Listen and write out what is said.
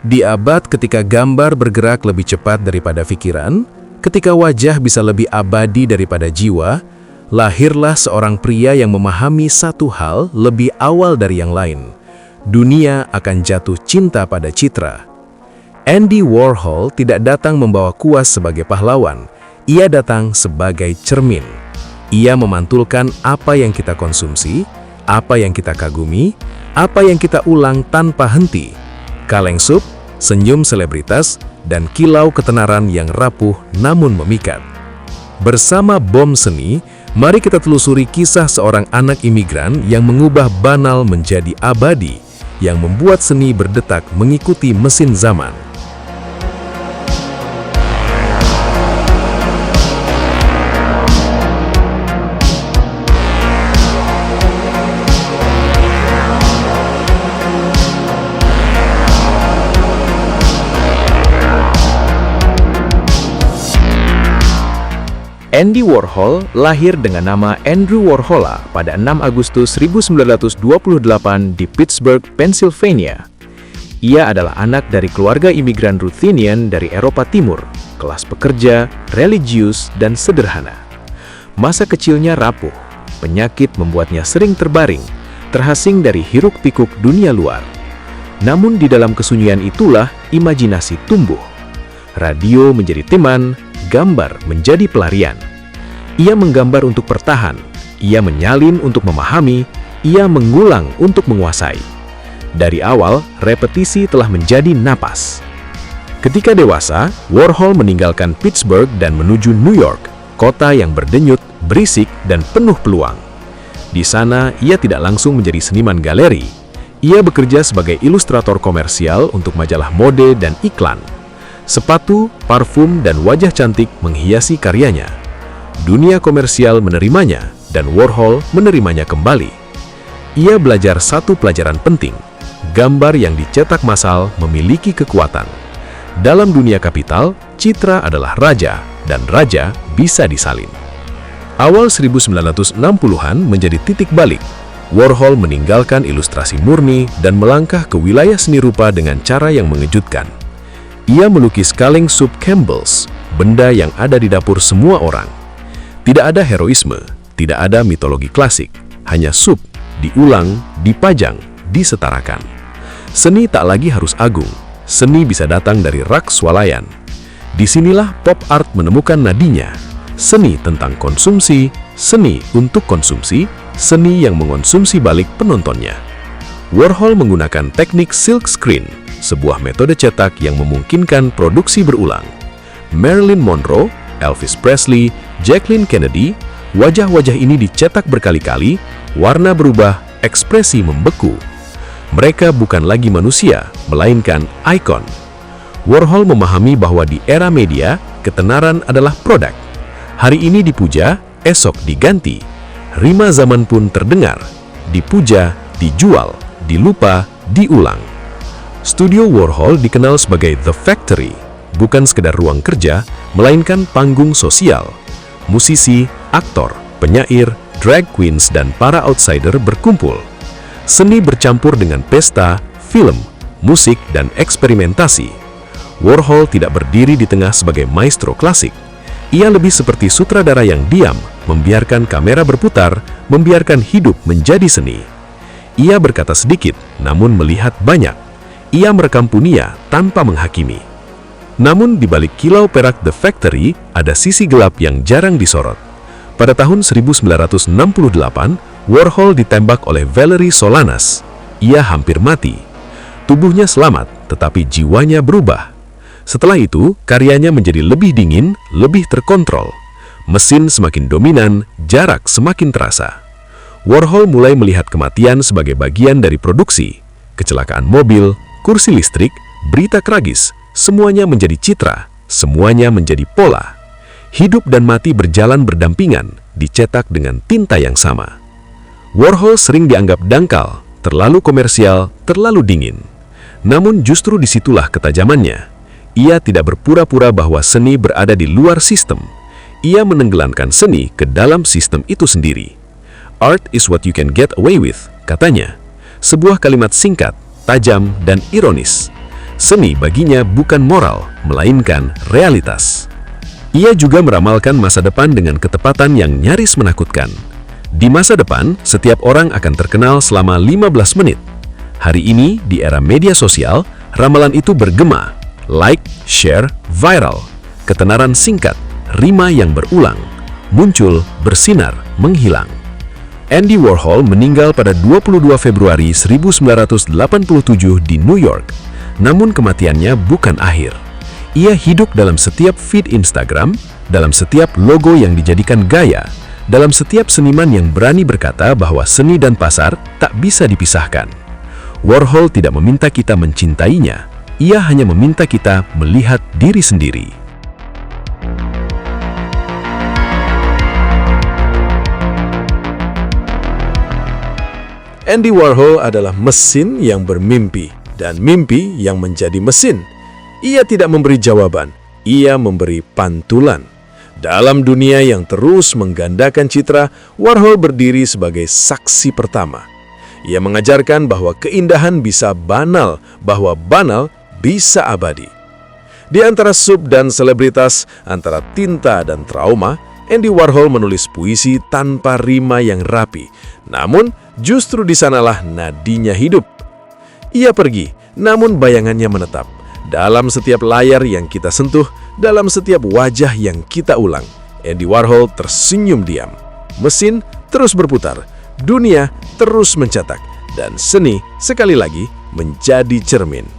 Di abad ketika gambar bergerak lebih cepat daripada pikiran, ketika wajah bisa lebih abadi daripada jiwa, lahirlah seorang pria yang memahami satu hal lebih awal dari yang lain. Dunia akan jatuh cinta pada citra. Andy Warhol tidak datang membawa kuas sebagai pahlawan, ia datang sebagai cermin. Ia memantulkan apa yang kita konsumsi, apa yang kita kagumi, apa yang kita ulang tanpa henti. Kaleng sup, senyum selebritas, dan kilau ketenaran yang rapuh namun memikat. Bersama Bom Seni, mari kita telusuri kisah seorang anak imigran yang mengubah banal menjadi abadi, yang membuat seni berdetak mengikuti mesin zaman. Andy Warhol lahir dengan nama Andrew Warhola pada 6 Agustus 1928 di Pittsburgh, Pennsylvania. Ia adalah anak dari keluarga imigran Ruthenian dari Eropa Timur, kelas pekerja, religius, dan sederhana. Masa kecilnya rapuh, penyakit membuatnya sering terbaring, terasing dari hiruk-pikuk dunia luar. Namun di dalam kesunyian itulah imajinasi tumbuh. Radio menjadi teman, gambar menjadi pelarian. Ia menggambar untuk bertahan, ia menyalin untuk memahami, ia mengulang untuk menguasai. Dari awal, repetisi telah menjadi napas. Ketika dewasa, Warhol meninggalkan Pittsburgh dan menuju New York, kota yang berdenyut, berisik, dan penuh peluang. Di sana, ia tidak langsung menjadi seniman galeri. Ia bekerja sebagai ilustrator komersial untuk majalah mode dan iklan. Sepatu, parfum, dan wajah cantik menghiasi karyanya. Dunia komersial menerimanya, dan Warhol menerimanya kembali. Ia belajar satu pelajaran penting. Gambar yang dicetak massal memiliki kekuatan. Dalam dunia kapital, citra adalah raja, dan raja bisa disalin. Awal 1960-an menjadi titik balik. Warhol meninggalkan ilustrasi murni dan melangkah ke wilayah seni rupa dengan cara yang mengejutkan. Ia melukis kaleng sup Campbell's, benda yang ada di dapur semua orang. Tidak ada heroisme, tidak ada mitologi klasik, hanya sup, diulang, dipajang, disetarakan. Seni tak lagi harus agung, seni bisa datang dari rak swalayan. Disinilah pop art menemukan nadinya. Seni tentang konsumsi, seni untuk konsumsi, seni yang mengonsumsi balik penontonnya. Warhol menggunakan teknik silk screen, sebuah metode cetak yang memungkinkan produksi berulang. Marilyn Monroe, Elvis Presley, Jacqueline Kennedy, wajah-wajah ini dicetak berkali-kali, warna berubah, ekspresi membeku. Mereka bukan lagi manusia, melainkan ikon. Warhol memahami bahwa di era media, ketenaran adalah produk. Hari ini dipuja, esok diganti. Rima zaman pun terdengar, dipuja, dijual, dilupa, diulang. Studio Warhol dikenal sebagai The Factory, bukan sekedar ruang kerja, melainkan panggung sosial. Musisi, aktor, penyair, drag queens, dan para outsider berkumpul. Seni bercampur dengan pesta, film, musik, dan eksperimentasi. Warhol tidak berdiri di tengah sebagai maestro klasik. Ia lebih seperti sutradara yang diam, membiarkan kamera berputar, membiarkan hidup menjadi seni. Ia berkata sedikit, namun melihat banyak. Ia merekam punia tanpa menghakimi. Namun di balik kilau perak The Factory, ada sisi gelap yang jarang disorot. Pada tahun 1968, Warhol ditembak oleh Valery Solanas. Ia hampir mati. Tubuhnya selamat, tetapi jiwanya berubah. Setelah itu, karyanya menjadi lebih dingin, lebih terkontrol. Mesin semakin dominan, jarak semakin terasa. Warhol mulai melihat kematian sebagai bagian dari produksi. Kecelakaan mobil, kursi listrik, berita tragis, semuanya menjadi citra, semuanya menjadi pola. Hidup dan mati berjalan berdampingan, dicetak dengan tinta yang sama. Warhol sering dianggap dangkal, terlalu komersial, terlalu dingin. Namun justru disitulah ketajamannya. Ia tidak berpura-pura bahwa seni berada di luar sistem. Ia menenggelamkan seni ke dalam sistem itu sendiri. Art is what you can get away with, katanya. Sebuah kalimat singkat, tajam, dan ironis. Seni baginya bukan moral, melainkan realitas. Ia juga meramalkan masa depan dengan ketepatan yang nyaris menakutkan. Di masa depan, setiap orang akan terkenal selama 15 menit. Hari ini, di era media sosial, ramalan itu bergema. Like, share, viral. Ketenaran singkat, rima yang berulang. Muncul, bersinar, menghilang. Andy Warhol meninggal pada 22 Februari 1987 di New York. Namun kematiannya bukan akhir. Ia hidup dalam setiap feed Instagram, dalam setiap logo yang dijadikan gaya, dalam setiap seniman yang berani berkata bahwa seni dan pasar tak bisa dipisahkan. Warhol tidak meminta kita mencintainya, ia hanya meminta kita melihat diri sendiri. Andy Warhol adalah mesin yang bermimpi, dan mimpi yang menjadi mesin. Ia tidak memberi jawaban, ia memberi pantulan. Dalam dunia yang terus menggandakan citra, Warhol berdiri sebagai saksi pertama. Ia mengajarkan bahwa keindahan bisa banal, bahwa banal bisa abadi. Di antara sub dan selebritas, antara tinta dan trauma, Andy Warhol menulis puisi tanpa rima yang rapi. Namun, justru di sanalah nadinya hidup. Ia pergi, namun bayangannya menetap. Dalam setiap layar yang kita sentuh, dalam setiap wajah yang kita ulang, Andy Warhol tersenyum diam. Mesin terus berputar, dunia terus mencetak, dan seni sekali lagi menjadi cermin.